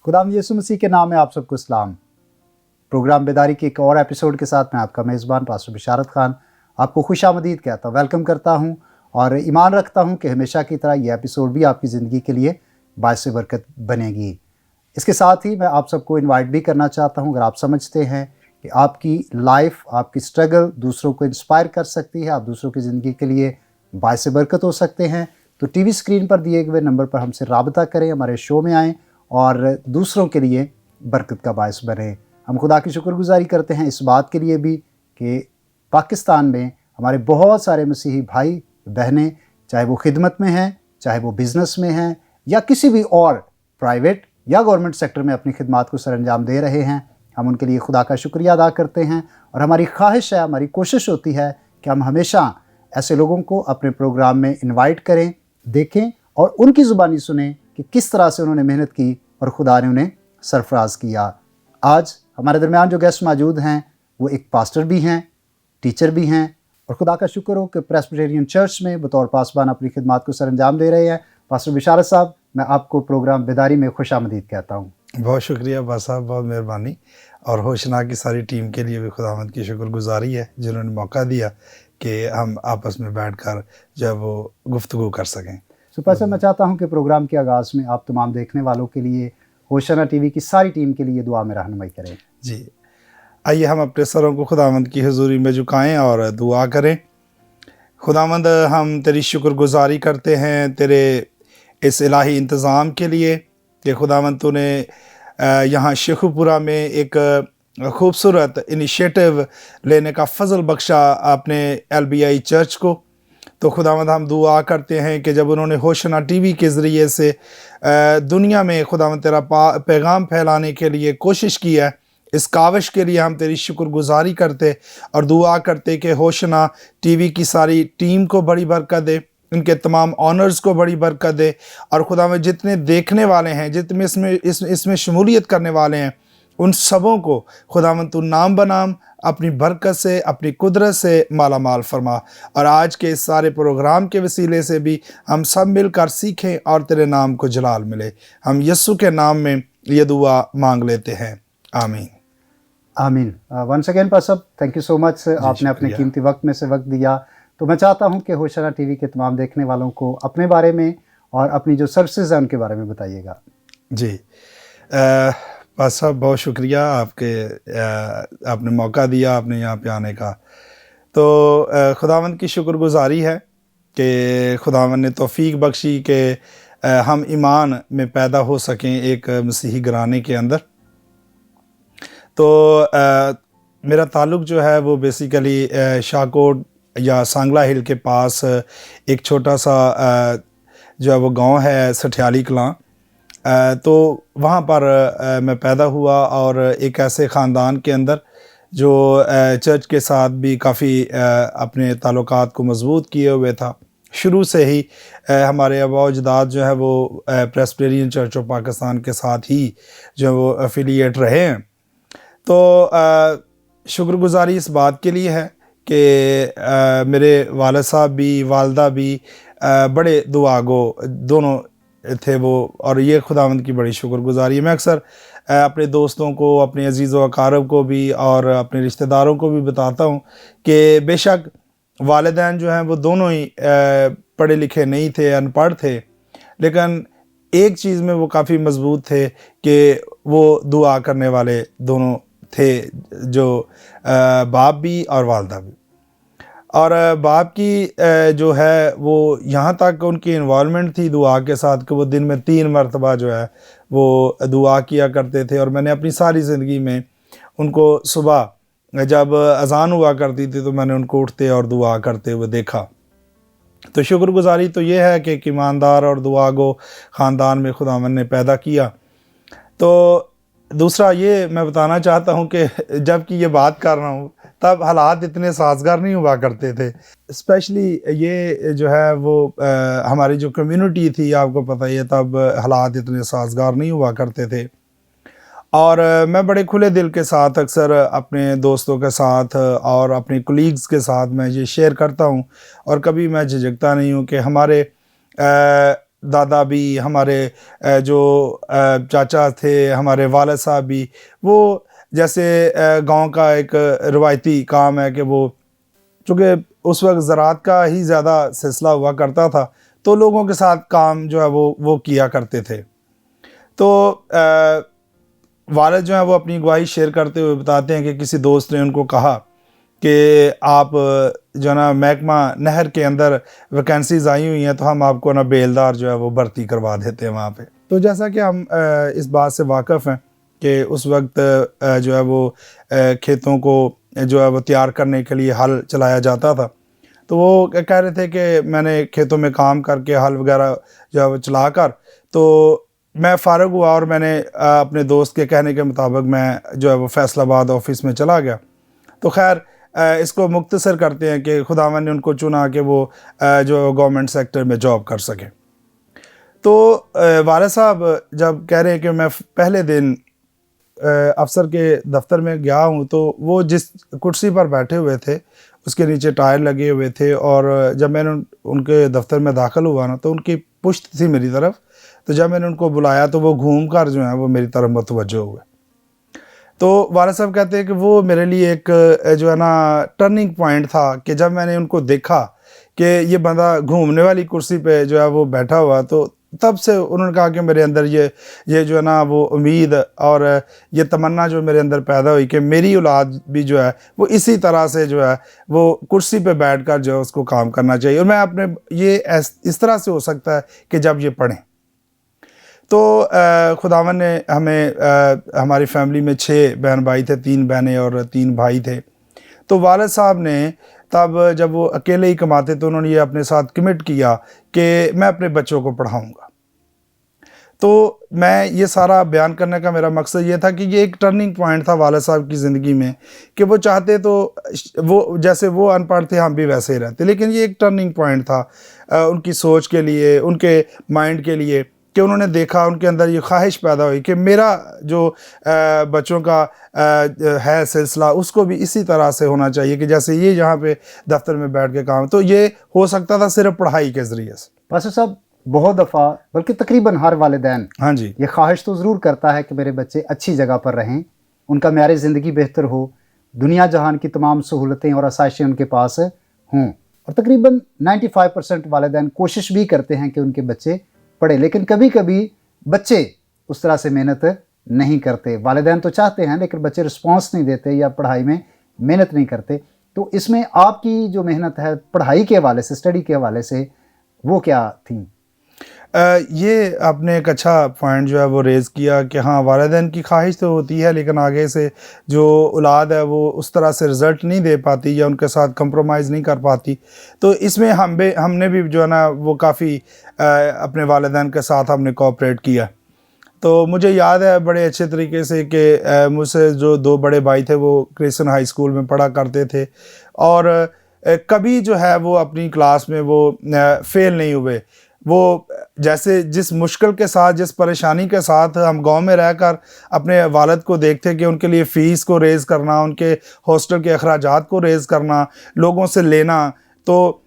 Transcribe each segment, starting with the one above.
खुदावंद यीशु मसीह के नाम में आप सबको सलाम। प्रोग्राम बेदारी के एक और एपिसोड के साथ मैं आपका मेज़बान पास्टर बिशारत खान आपको खुशामदीद कहता हूँ, वेलकम करता हूँ और ईमान रखता हूँ कि हमेशा की तरह ये एपिसोड भी आपकी ज़िंदगी के लिए बाइस बरकत बनेगी। इसके साथ ही मैं आप सबको इनवाइट भी करना चाहता हूँ, अगर आप समझते हैं कि आपकी लाइफ, आपकी स्ट्रगल दूसरों को इंस्पायर कर सकती है, आप दूसरों की ज़िंदगी के लिए बाइस बरकत हो सकते हैं, तो टीवी स्क्रीन पर दिए गए नंबर पर हमसे राबता करें, हमारे शो में आएँ और दूसरों के लिए बरकत का बायस बने। हम खुदा की शुक्रगुजारी करते हैं इस बात के लिए भी कि पाकिस्तान में हमारे बहुत सारे मसीही भाई बहनें, चाहे वो खिदमत में हैं, चाहे वो बिज़नेस में हैं या किसी भी और प्राइवेट या गवर्नमेंट सेक्टर में अपनी खिदमत को सरअंजाम दे रहे हैं, हम उनके लिए खुदा का शुक्रिया अदा करते हैं। और हमारी ख्वाहिश है, हमारी कोशिश होती है कि हम हमेशा ऐसे लोगों को अपने प्रोग्राम में इन्वाइट करें, देखें और उनकी ज़ुबानी सुनें कि किस तरह से उन्होंने मेहनत की और खुदा ने उन्हें सरफराज किया। आज हमारे दरमियान जो गेस्ट मौजूद हैं वो एक पास्टर भी हैं, टीचर भी हैं और खुदा का शुक्र हो कि प्रेस्बिटेरियन चर्च में बतौर पासबान अपनी खिदमत को सरअंजाम दे रहे हैं। पास्टर बिशारत साहब, मैं आपको प्रोग्राम बेदारी में खुशामदीद कहता हूँ। बहुत शुक्रिया बा साहब, बहुत मेहरबानी। और होशना की सारी टीम के लिए भी खुदावंद की शुक्रगुजारी है जिन्होंने मौका दिया कि हम आपस में बैठकर जब वो गुफ्तगू कर सकें। सुपर सर, मैं चाहता हूं कि प्रोग्राम के आगाज़ में आप तमाम देखने वालों के लिए, होशना टीवी की सारी टीम के लिए दुआ में रहनुमाई करें। जी, आइए हम अपने सरों को खुदावंद की हुजूरी में झुकाएं और दुआ करें। खुदावंद, हम तेरी शुक्रगुजारी करते हैं तेरे इस इलाही इंतज़ाम के लिए कि खुदावंद तूने यहाँ शेखुपुरा में एक खूबसूरत इनिशिएटिव लेने का फ़ज़ल बख्शा अपने LBI चर्च को। तो खुदावंद, हम दुआ करते हैं कि जब उन्होंने होशना टीवी के ज़रिए से दुनिया में खुदावंद तेरा पैगाम फैलाने के लिए कोशिश की है, इस काविश के लिए हम तेरी शुक्रगुजारी करते और दुआ करते कि होशना टीवी की सारी टीम को बड़ी बरकत दे, इनके तमाम ऑनर्स को बड़ी बरकत दे और खुदावंद जितने देखने वाले हैं, जितने इसमें शमूलियत करने वाले हैं, उन सबों को खुदावंद तू नाम बनाम अपनी बरकत से, अपनी कुदरत से माला माल फरमा। और आज के इस सारे प्रोग्राम के वसीले से भी हम सब मिलकर सीखें और तेरे नाम को जलाल मिले। हम यस्सु के नाम में ये दुआ मांग लेते हैं, आमीन आमीन। Once again pastor, thank you so much, आपने अपने कीमती वक्त में से वक्त दिया। तो मैं चाहता हूं कि होशना टीवी के तमाम देखने वालों को अपने बारे में और अपनी जो सर्विसेज हैं उनके बारे में बताइएगा। जी, पास साहब, बहुत शुक्रिया आपने मौका दिया आपने यहाँ पे आने का। तो खुदावंद की शुक्रगुजारी है कि खुदावंद ने तौफीक बख्शी कि हम ईमान में पैदा हो सकें एक मसीही घराने के अंदर। तो मेरा ताल्लुक़ जो है वो बेसिकली शाहकोट या सांगला हिल के पास एक छोटा सा जो है वो गांव है, सठियाली कलां। तो वहाँ पर मैं पैदा हुआ और एक ऐसे ख़ानदान के अंदर जो चर्च के साथ भी काफ़ी अपने ताल्लुकात को मज़बूत किए हुए था। शुरू से ही हमारे आबा अजदाद जो है वो प्रेस्बिटेरियन चर्च ऑफ पाकिस्तान के साथ ही जो वो एफिलिएट रहे हैं। तो शुक्रगुजारी इस बात के लिए है कि मेरे वालिद साहब भी, वालदा भी बड़े दुआगो दोनों थे वो, और ये खुदावंद की बड़ी शुक्रगुजारी है। मैं अक्सर अपने दोस्तों को, अपने अजीज़ व अकारब को भी और अपने रिश्तेदारों को भी बताता हूँ कि बेशक वालिदैन जो हैं वो दोनों ही पढ़े लिखे नहीं थे, अनपढ़ थे, लेकिन एक चीज़ में वो काफ़ी मजबूत थे कि वो दुआ करने वाले दोनों थे, जो बाप भी और वालदा भी। और बाप की जो है वो यहाँ तक उनकी इन्वॉल्वमेंट थी दुआ के साथ कि वो दिन में 3 मरतबा जो है वो दुआ किया करते थे। और मैंने अपनी सारी ज़िंदगी में उनको सुबह जब अज़ान हुआ करती थी तो मैंने उनको उठते और दुआ करते हुए देखा। तो शुक्रगुजारी तो ये है कि एक ईमानदार और दुआगो ख़ानदान में खुदावंद ने पैदा किया। तो दूसरा ये मैं बताना चाहता हूँ कि जब कि ये बात कर रहा हूँ तब हालात इतने साजगार नहीं हुआ करते थे। स्पेशली ये जो है वो हमारी जो कम्युनिटी थी, आपको पता ही है, तब हालात इतने साजगार नहीं हुआ करते थे। और मैं बड़े खुले दिल के साथ अक्सर अपने दोस्तों के साथ और अपने कोलीग्स के साथ मैं ये शेयर करता हूँ और कभी मैं झिझकता नहीं हूँ कि हमारे دادا بھی, ہمارے جو چاچا تھے, ہمارے والد صاحب بھی, وہ جیسے گاؤں کا ایک روایتی کام ہے کہ وہ چونکہ اس وقت زراعت کا ہی زیادہ سلسلہ ہوا کرتا تھا, تو لوگوں کے ساتھ کام جو ہے وہ کیا کرتے تھے. تو والد جو ہیں وہ اپنی گواہی شیئر کرتے ہوئے بتاتے ہیں کہ کسی دوست نے ان کو کہا کہ آپ جو ہے نا محکمہ نہر کے اندر ویکینسیز آئی ہوئی ہیں, تو ہم آپ کو نا بیلدار جو ہے وہ بھرتی کروا دیتے ہیں وہاں پہ. تو جیسا کہ ہم اس بات سے واقف ہیں کہ اس وقت جو ہے وہ کھیتوں کو جو ہے وہ تیار کرنے کے لیے ہل چلایا جاتا تھا. تو وہ کہہ رہے تھے کہ میں نے کھیتوں میں کام کر کے ہل وغیرہ جو ہے وہ چلا کر تو میں فارغ ہوا, اور میں نے اپنے دوست کے کہنے کے مطابق میں جو ہے وہ فیصل آباد آفس میں چلا گیا. تو خیر اس کو مختصر کرتے ہیں کہ خداوند نے ان کو چنا کہ وہ جو گورنمنٹ سیکٹر میں جاب کر سکے. تو والد صاحب جب کہہ رہے ہیں کہ میں پہلے دن افسر کے دفتر میں گیا ہوں, تو وہ جس کرسی پر بیٹھے ہوئے تھے اس کے نیچے ٹائر لگے ہوئے تھے, اور جب میں نے ان کے دفتر میں داخل ہوا نا, تو ان کی پشت تھی میری طرف. تو جب میں نے ان کو بلایا تو وہ گھوم کر جو ہے وہ میری طرف متوجہ ہوئے. تو والد صاحب کہتے ہیں کہ وہ میرے لیے ایک جو ہے نا ٹرننگ پوائنٹ تھا کہ جب میں نے ان کو دیکھا کہ یہ بندہ گھومنے والی کرسی پہ جو ہے وہ بیٹھا ہوا, تو تب سے انہوں نے کہا کہ میرے اندر یہ جو ہے نا وہ امید اور یہ تمنا جو میرے اندر پیدا ہوئی کہ میری اولاد بھی جو ہے وہ اسی طرح سے جو ہے وہ کرسی پہ بیٹھ کر جو ہے اس کو کام کرنا چاہیے. اور میں اپنے یہ اس طرح سے ہو سکتا ہے کہ جب یہ پڑھیں. تو خداوند نے ہمیں ہماری فیملی میں 6 بہن بھائی تھے, 3 بہنیں اور 3 بھائی تھے. تو والد صاحب نے تب جب وہ اکیلے ہی کماتے تو انہوں نے یہ اپنے ساتھ کمٹ کیا کہ میں اپنے بچوں کو پڑھاؤں گا. تو میں یہ سارا بیان کرنے کا میرا مقصد یہ تھا کہ یہ ایک ٹرننگ پوائنٹ تھا والد صاحب کی زندگی میں کہ وہ چاہتے تو وہ جیسے وہ ان پڑھ تھے ہم بھی ویسے ہی رہتے, لیکن یہ ایک ٹرننگ پوائنٹ تھا ان کی سوچ کے لیے, ان کے مائنڈ کے لیے, کہ انہوں نے دیکھا ان کے اندر یہ خواہش پیدا ہوئی کہ میرا جو بچوں کا ہے سلسلہ اس کو بھی اسی طرح سے ہونا چاہیے کہ جیسے یہ یہاں پہ دفتر میں بیٹھ کے کام. تو یہ ہو سکتا تھا صرف پڑھائی کے ذریعے سے. پاسٹر صاحب بہت دفعہ بلکہ تقریباً ہر والدین ہاں جی, یہ خواہش تو ضرور کرتا ہے کہ میرے بچے اچھی جگہ پر رہیں, ان کا معیار زندگی بہتر ہو, دنیا جہان کی تمام سہولتیں اور آسائشیں ان کے پاس ہوں. اور تقریباً 95% والدین کوشش بھی کرتے ہیں کہ ان کے بچے پڑھے, لیکن کبھی کبھی بچے اس طرح سے محنت نہیں کرتے. والدین تو چاہتے ہیں لیکن بچے رسپانس نہیں دیتے یا پڑھائی میں محنت نہیں کرتے. تو اس میں آپ کی جو محنت ہے پڑھائی کے حوالے سے, اسٹڈی کے حوالے سے, وہ کیا تھیں؟ یہ آپ نے ایک اچھا پوائنٹ جو ہے وہ ریز کیا کہ ہاں والدین کی خواہش تو ہوتی ہے لیکن آگے سے جو اولاد ہے وہ اس طرح سے رزلٹ نہیں دے پاتی یا ان کے ساتھ کمپرومائز نہیں کر پاتی. تو اس میں ہم نے بھی جو ہے نا وہ کافی اپنے والدین کے ساتھ ہم نے کوآپریٹ کیا. تو مجھے یاد ہے بڑے اچھے طریقے سے کہ مجھ سے جو 2 بڑے بھائی تھے وہ کرسچن ہائی اسکول میں پڑھا کرتے تھے, اور کبھی جو ہے وہ اپنی کلاس میں وہ فیل نہیں ہوئے. وہ جیسے جس مشکل کے ساتھ, جس پریشانی کے ساتھ ہم گاؤں میں رہ کر اپنے والد کو دیکھتے کہ ان کے لیے فیس کو ریز کرنا, ان کے ہاسٹل کے اخراجات کو ریز کرنا, لوگوں سے لینا, تو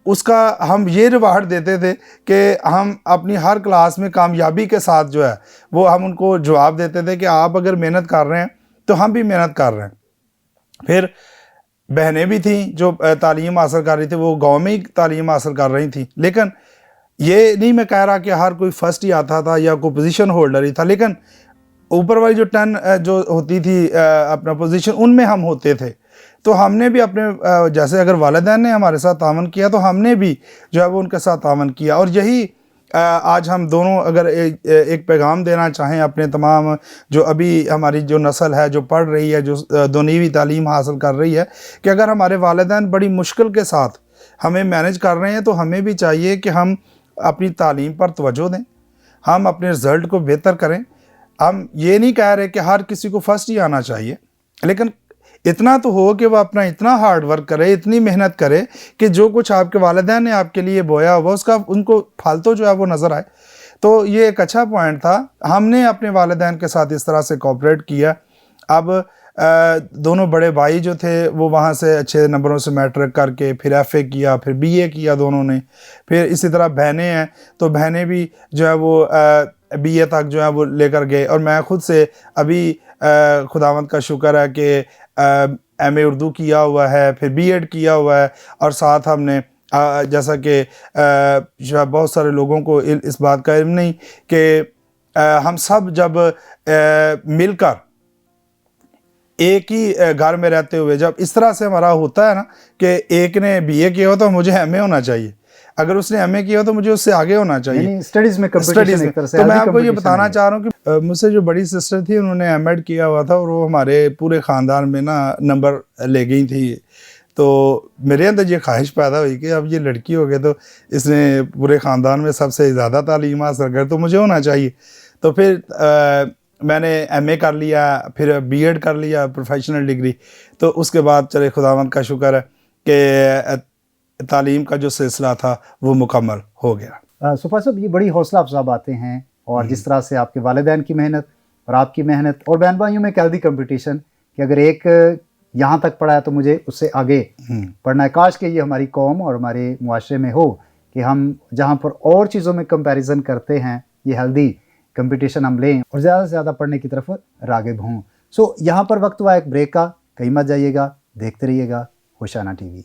اس کا ہم یہ ریوارڈ دیتے تھے کہ ہم اپنی ہر کلاس میں کامیابی کے ساتھ جو ہے وہ ہم ان کو جواب دیتے تھے کہ آپ اگر محنت کر رہے ہیں تو ہم بھی محنت کر رہے ہیں. پھر بہنیں بھی تھیں جو تعلیم حاصل کر رہی تھی, وہ گاؤں میں ہی تعلیم حاصل کر رہی تھیں. لیکن یہ نہیں میں کہہ رہا کہ ہر کوئی فرسٹ ہی آتا تھا یا کوئی پوزیشن ہولڈر ہی تھا, لیکن اوپر والی جو 10 جو ہوتی تھی اپنا پوزیشن, ان میں ہم ہوتے تھے. تو ہم نے بھی اپنے جیسے اگر والدین نے ہمارے ساتھ تعاون کیا تو ہم نے بھی جو ہے وہ ان کے ساتھ تعاون کیا. اور یہی آج ہم دونوں اگر ایک پیغام دینا چاہیں اپنے تمام جو ابھی ہماری جو نسل ہے جو پڑھ رہی ہے, جو دنیوی تعلیم حاصل کر رہی ہے, کہ اگر ہمارے والدین بڑی مشکل کے ساتھ ہمیں مینج کر رہے ہیں تو ہمیں بھی چاہیے کہ ہم اپنی تعلیم پر توجہ دیں, ہم اپنے رزلٹ کو بہتر کریں. ہم یہ نہیں کہہ رہے کہ ہر کسی کو فرسٹ ہی آنا چاہیے, لیکن اتنا تو ہو کہ وہ اپنا اتنا ہارڈ ورک کرے, اتنی محنت کرے کہ جو کچھ آپ کے والدین نے آپ کے لیے بویا ہوا اس کا ان کو پھل تو جو ہے وہ نظر آئے. تو یہ ایک اچھا پوائنٹ تھا. ہم نے اپنے والدین کے ساتھ اس طرح سے کوآپریٹ کیا. اب दोनों बड़े भाई जो थे वो वहाँ से अच्छे नंबरों से मैट्रिक करके फिर FA किया, फिर BA किया दोनों ने। फिर इसी तरह बहनें हैं, तो बहनें भी जो है वो BA तक जो है वो लेकर गए। और मैं ख़ुद से अभी खुदावंद का शुक्र है कि MA उर्दू किया हुआ है, फिर B.Ed किया हुआ है, और साथ हमने जैसा कि जो है बहुत सारे लोगों को इस बात का इल्म नहीं कि हम सब जब मिलकर एक ही घर में रहते हुए जब इस तरह से हमारा होता है ना कि एक ने BA किया हो तो मुझे MA होना चाहिए, अगर उसने MA किया हो तो मुझे उससे आगे होना चाहिए स्टडीज़ में कंपटीशन एक तरह से। तो मैं आपको ये बताना चाह रहा हूँ कि मुझसे जो बड़ी सिस्टर थी उन्होंने M.Ed किया हुआ था और वो हमारे पूरे ख़ानदान में ना नंबर ले गई थी। तो मेरे अंदर ये ख्वाहिश पैदा हुई कि अब ये लड़की हो गई तो इसने पूरे ख़ानदान में सबसे ज़्यादा तालीम हासिल कर, तो मुझे होना चाहिए। तो फिर मैंने MA कर लिया, फिर B.Ed कर लिया, प्रोफेशनल डिग्री। तो उसके बाद चले खुदावंद का शुक्र है कि तालीम का जो सिलसिला था वो मुकम्मल हो गया। सुफा साहब, ये बड़ी हौसला अफजा बातें हैं, और जिस तरह से आपके वालिदैन की मेहनत और आपकी मेहनत और बहन भाइयों में एक हेल्दी कंपटीशन कि अगर एक यहाँ तक पढ़ा है तो मुझे उससे आगे पढ़ना है। काश कि ये हमारी कौम और हमारे मुआशरे में हो कि हम जहाँ पर और चीज़ों में कंपैरिजन करते हैं, ये हेल्दी कंपटीशन हम लें और ज़्यादा से ज़्यादा पढ़ने की तरफ राग़िब हों। सो यहाँ पर वक्त हुआ एक ब्रेक का, कहीं मत जाइएगा, देखते रहिएगा होशाना TV।